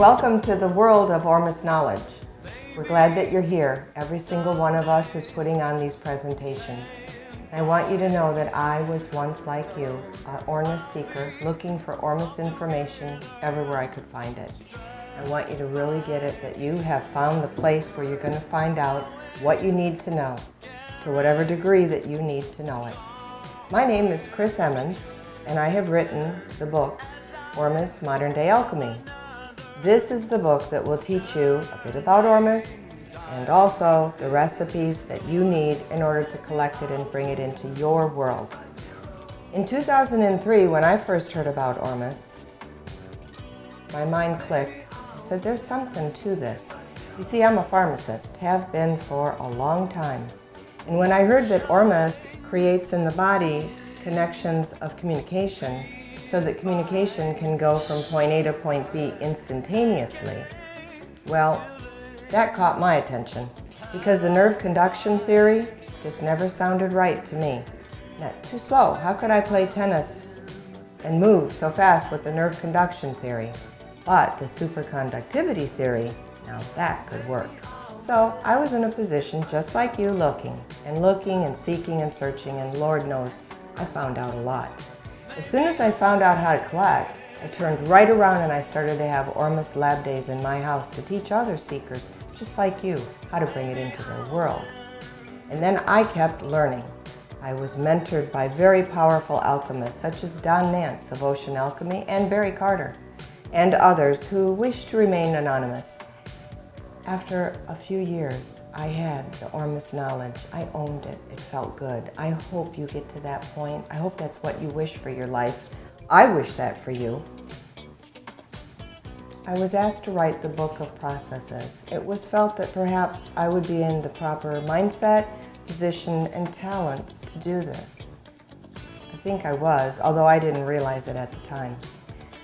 welcome to the world of Ormus knowledge. We're glad that you're here, every single one of us who's putting on these presentations. And I want you to know that I was once like you, an Ormus seeker, looking for Ormus information everywhere I could find it. I want you to really get it that you have found the place where you're going to find out what you need to know, to whatever degree that you need to know it. My name is Chris Emmons, and I have written the book, Ormus Modern Day Alchemy. This is the book that will teach you a bit about Ormus and also the recipes that you need in order to collect it and bring it into your world. In 2003, when I first heard about Ormus, my mind clicked. I said, there's something to this. You see, I'm a pharmacist, have been for a long time. And when I heard that Ormus creates in the body connections of communication, so that communication can go from point A to point B instantaneously, well, that caught my attention because the nerve conduction theory just never sounded right to me. Too slow. How could I play tennis and move so fast with the nerve conduction theory? But the superconductivity theory, now that could work. So I was in a position just like you, looking and seeking and searching, and Lord knows I found out a lot. As soon as I found out how to collect, I turned right around and I started to have Ormus lab days in my house to teach other seekers, just like you, how to bring it into their world. And then I kept learning. I was mentored by very powerful alchemists such as Don Nance of Ocean Alchemy and Barry Carter, and others who wish to remain anonymous. After a few years, I had the Ormus knowledge. I owned it. It felt good. I hope you get to that point. I hope that's what you wish for your life. I wish that for you. I was asked to write the book of processes. It was felt that perhaps I would be in the proper mindset, position, and talents to do this. I think I was, although I didn't realize it at the time.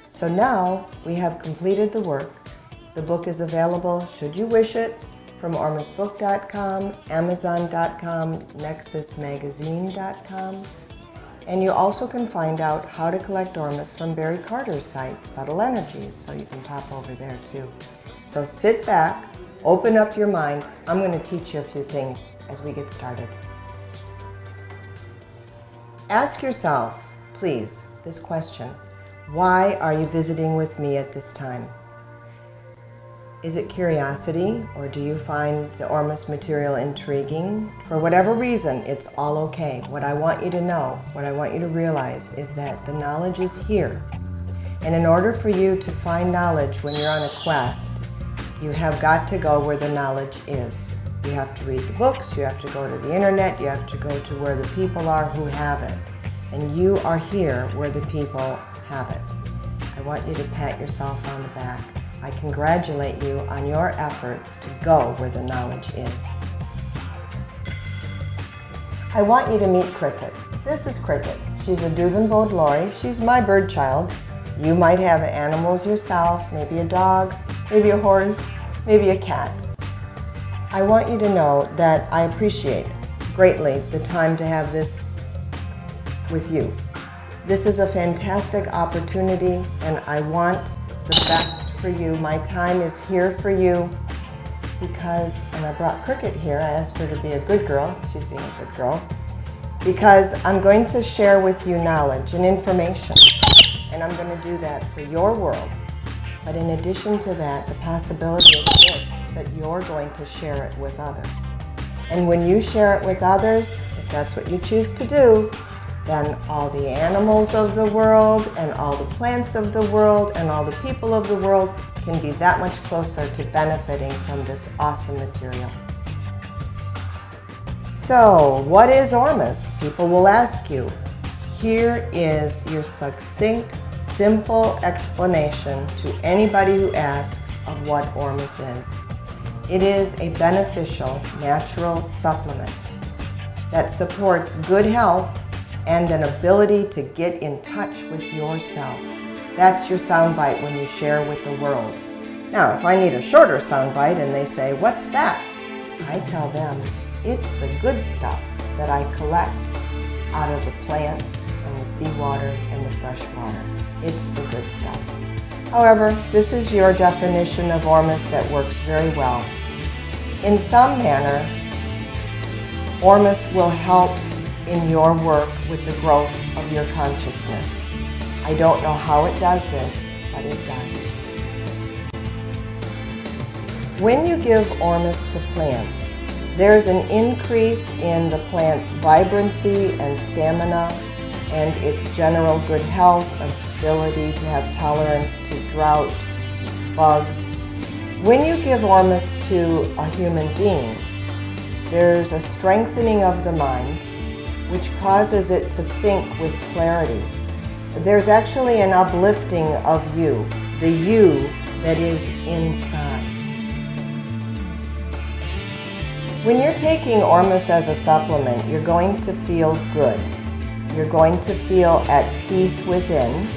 So now we have completed the work. The book is available, should you wish it, from ormusbook.com, amazon.com, nexusmagazine.com, and you also can find out how to collect Ormus from Barry Carter's site, Subtle Energies, so you can pop over there too. So sit back, open up your mind. I'm going to teach you a few things as we get started. Ask yourself, please, this question: why are you visiting with me at this time? Is it curiosity, or do you find the Ormus material intriguing? For whatever reason, it's all okay. What I want you to know, what I want you to realize is that the knowledge is here. And in order for you to find knowledge when you're on a quest, you have got to go where the knowledge is. You have to read the books, you have to go to the internet, you have to go to where the people are who have it. And you are here where the people have it. I want you to pat yourself on the back. I congratulate you on your efforts to go where the knowledge is. I want you to meet Cricket. This is Cricket. She's a Duvenbode Lori. She's my bird child. You might have animals yourself, maybe a dog, maybe a horse, maybe a cat. I want you to know that I appreciate greatly the time to have this with you. This is a fantastic opportunity, and I want the best for you. My time is here for you because, and I brought Cricket here, I asked her to be a good girl, she's being a good girl, because I'm going to share with you knowledge and information, and I'm going to do that for your world. But in addition to that, the possibility exists that you're going to share it with others. And when you share it with others, if that's what you choose to do, then all the animals of the world and all the plants of the world and all the people of the world can be that much closer to benefiting from this awesome material. So, what is Ormus? People will ask you. Here is your succinct, simple explanation to anybody who asks of what Ormus is. It is a beneficial, natural supplement that supports good health and an ability to get in touch with yourself. That's your soundbite when you share with the world. Now, if I need a shorter soundbite and they say, what's that? I tell them, it's the good stuff that I collect out of the plants and the seawater and the fresh water. It's the good stuff. However, this is your definition of Ormus that works very well. In some manner, Ormus will help in your work with the growth of your consciousness. I don't know how it does this, but it does. When you give Ormus to plants, there's an increase in the plant's vibrancy and stamina and its general good health, ability to have tolerance to drought, bugs. When you give Ormus to a human being, there's a strengthening of the mind, which causes it to think with clarity. There's actually an uplifting of you, the you that is inside. When you're taking Ormus as a supplement, you're going to feel good. You're going to feel at peace within,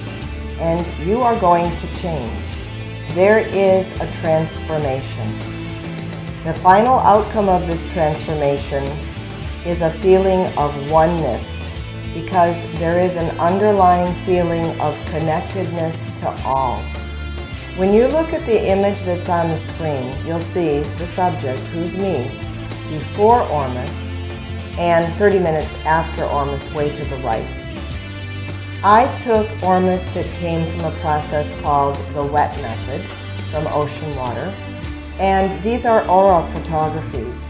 and you are going to change. There is a transformation. The final outcome of this transformation is a feeling of oneness, because there is an underlying feeling of connectedness to all. When you look at the image that's on the screen, you'll see the subject, who's me, before Ormus, and 30 minutes after Ormus, way to the right. I took Ormus that came from a process called the wet method from ocean water, and these are aura photographies.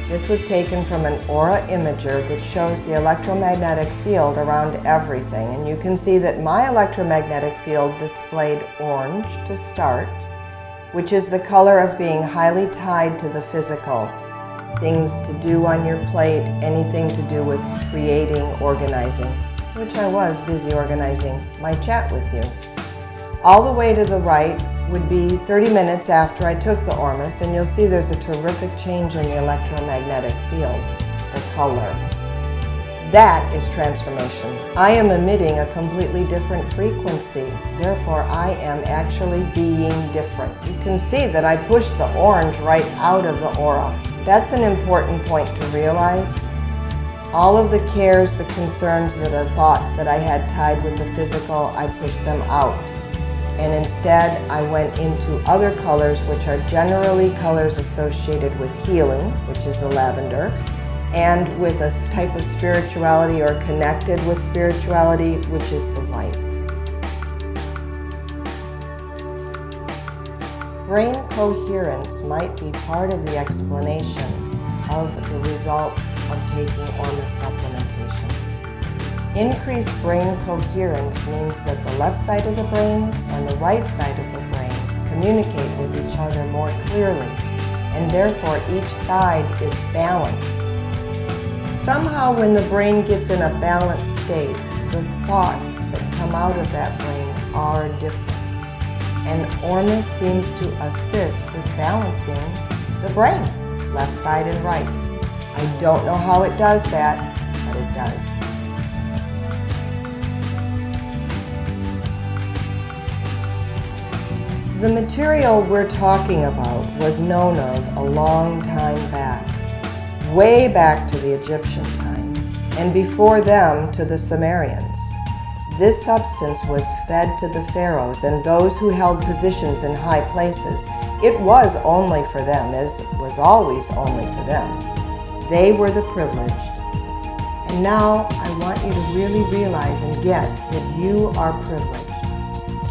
This was taken from an aura imager that shows the electromagnetic field around everything, and you can see that my electromagnetic field displayed orange to start, which is the color of being highly tied to the physical. Things to do on your plate, anything to do with creating, organizing, which I was busy organizing my chat with you. All the way to the right would be 30 minutes after I took the Ormus, and you'll see there's a terrific change in the electromagnetic field, the color. That is transformation. I am emitting a completely different frequency. Therefore, I am actually being different. You can see that I pushed the orange right out of the aura. That's an important point to realize. All of the cares, the concerns, the thoughts that I had tied with the physical, I pushed them out. And instead, I went into other colors, which are generally colors associated with healing, which is the lavender, and with a type of spirituality or connected with spirituality, which is the white. Brain coherence might be part of the explanation of the results of taking Ormus supplementation. Increased brain coherence means that the left side of the brain and the right side of the brain communicate with each other more clearly, and therefore each side is balanced. Somehow when the brain gets in a balanced state, the thoughts that come out of that brain are different. And Ormus seems to assist with balancing the brain, left side and right. I don't know how it does that, but it does. The material we're talking about was known of a long time back, way back to the Egyptian time, and before them to the Sumerians. This substance was fed to the pharaohs and those who held positions in high places. It was only for them, as it was always only for them. They were the privileged. And now I want you to really realize and get that you are privileged.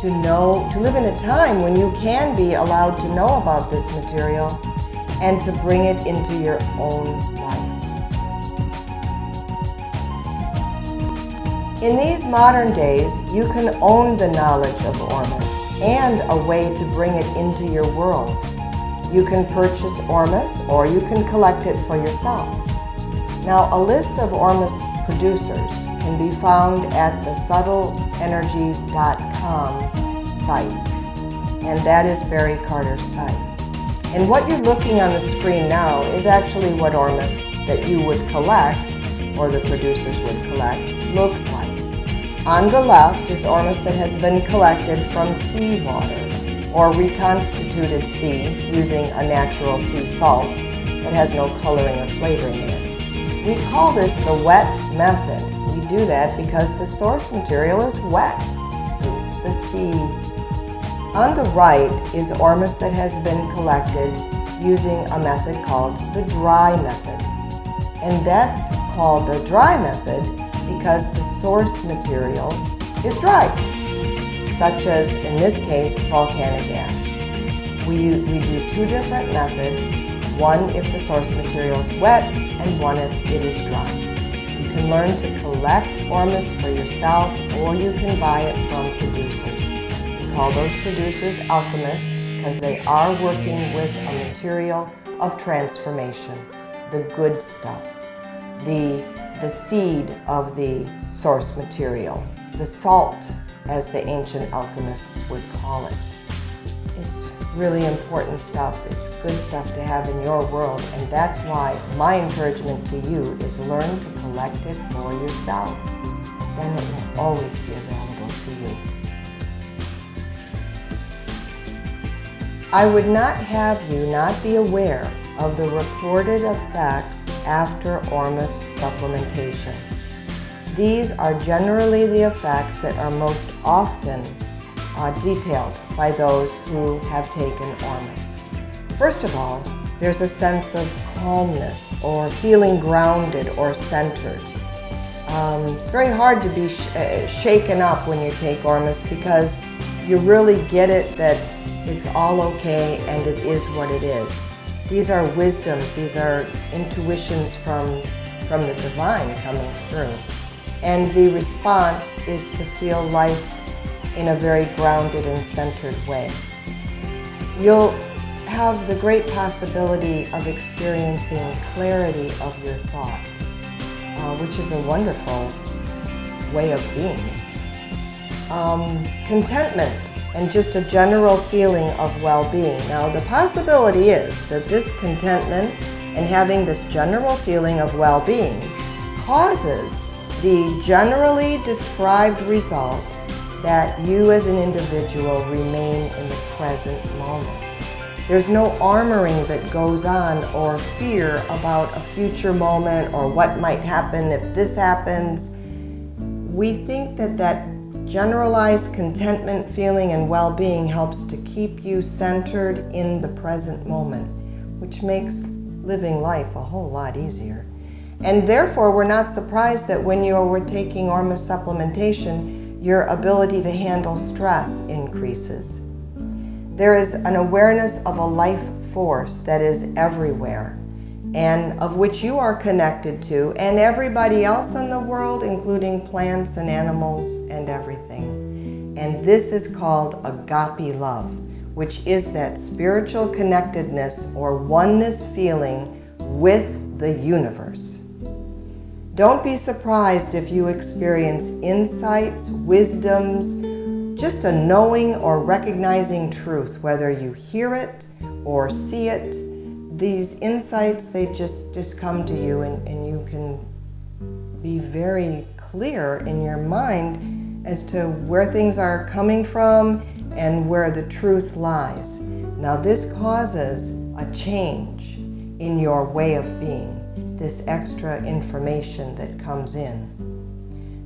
To know, to live in a time when you can be allowed to know about this material and to bring it into your own life. In these modern days, you can own the knowledge of Ormus and a way to bring it into your world. You can purchase Ormus or you can collect it for yourself. Now, a list of Ormus producers can be found at the subtleenergies.com site, and that is Barry Carter's site. And what you're looking on the screen now is actually what Ormus that you would collect, or the producers would collect, looks like. On the left is Ormus that has been collected from seawater, or reconstituted sea using a natural sea salt that has no coloring or flavoring in it. We call this the wet method. We do that because the source material is wet. It's the sea. On the right is Ormus that has been collected using a method called the dry method. And that's called the dry method because the source material is dry, such as, in this case, volcanic ash. We do two different methods, one if the source material is wet and one if it is dry. You can learn to collect Ormus for yourself, or you can buy it from producers. We call those producers alchemists because they are working with a material of transformation, the good stuff, the seed of the source material, the salt, as the ancient alchemists would call it. It's really important stuff. It's good stuff to have in your world, and that's why my encouragement to you is learn to collect it for yourself. Then it will always be available to you. I would not have you not be aware of the reported effects after Ormus supplementation. These are generally the effects that are most often detailed by those who have taken Ormus. First of all, there's a sense of calmness or feeling grounded or centered. It's very hard to be shaken up when you take Ormus because you really get it that it's all okay and it is what it is. These are wisdoms, these are intuitions from the divine coming through. And the response is to feel life in a very grounded and centered way. You'll have the great possibility of experiencing clarity of your thought, which is a wonderful way of being. Contentment and just a general feeling of well-being. Now, the possibility is that this contentment and having this general feeling of well-being causes the generally described result that you as an individual remain in the present moment. There's no armoring that goes on or fear about a future moment or what might happen if this happens. We think that generalized contentment feeling and well-being helps to keep you centered in the present moment, which makes living life a whole lot easier. And therefore, we're not surprised that when you were taking Ormus supplementation, your ability to handle stress increases. There is an awareness of a life force that is everywhere and of which you are connected to, and everybody else in the world, including plants and animals and everything. And this is called agape love, which is that spiritual connectedness or oneness feeling with the universe. Don't be surprised if you experience insights, wisdoms, just a knowing or recognizing truth, whether you hear it or see it. These insights, they just come to you, and you can be very clear in your mind as to where things are coming from and where the truth lies. Now, this causes a change in your way of being, this extra information that comes in.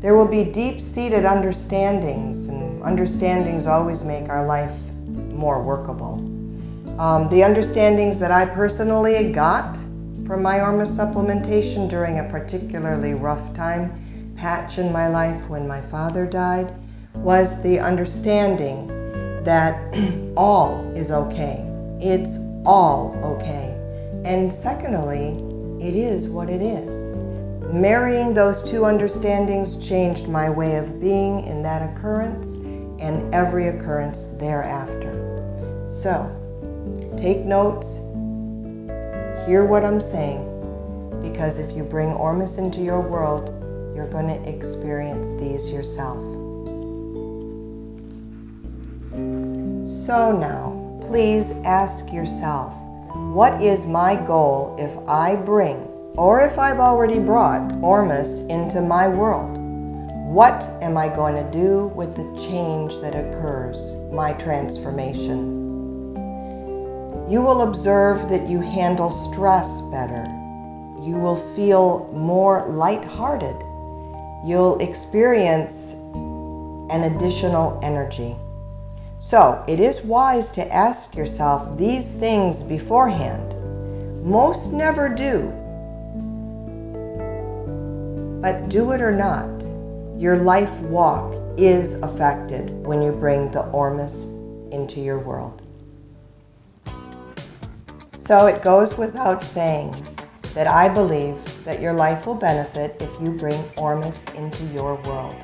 There will be deep-seated understandings, and understandings always make our life more workable. The understandings that I personally got from my Ormus supplementation during a particularly rough patch in my life when my father died was the understanding that all is okay. It's all okay. And secondly, it is what it is. Marrying those two understandings changed my way of being in that occurrence and every occurrence thereafter. So, take notes, hear what I'm saying, because if you bring Ormus into your world, you're going to experience these yourself. So now, please ask yourself, what is my goal if I bring, or if I've already brought, Ormus into my world? What am I going to do with the change that occurs, my transformation? You will observe that you handle stress better. You will feel more lighthearted. You'll experience an additional energy. So it is wise to ask yourself these things beforehand. Most never do. But do it or not, your life walk is affected when you bring the Ormus into your world. So it goes without saying that I believe that your life will benefit if you bring Ormus into your world.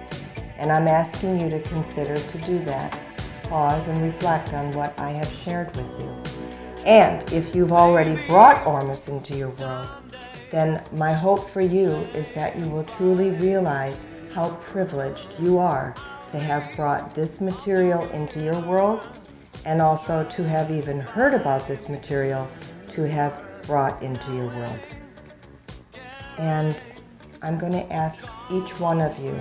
And I'm asking you to consider to do that. Pause and reflect on what I have shared with you. And if you've already brought Ormus into your world, then my hope for you is that you will truly realize how privileged you are to have brought this material into your world, and also to have even heard about this material to have brought into your world. And I'm going to ask each one of you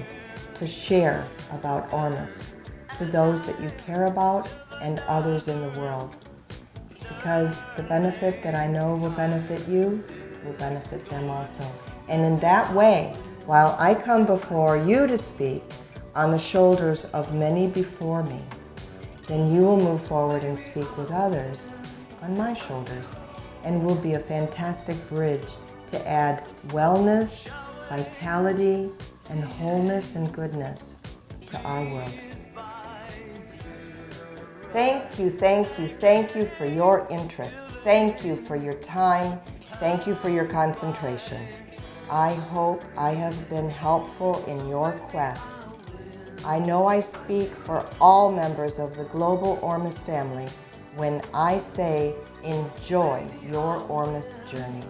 to share about Ormus to those that you care about and others in the world. Because the benefit that I know will benefit you will benefit them also. And in that way, while I come before you to speak on the shoulders of many before me, then you will move forward and speak with others on my shoulders, and will be a fantastic bridge to add wellness, vitality, and wholeness and goodness to our world. Thank you, thank you, thank you for your interest. Thank you for your time. Thank you for your concentration. I hope I have been helpful in your quest. I know I speak for all members of the global Ormus family when I say enjoy your Ormus journey.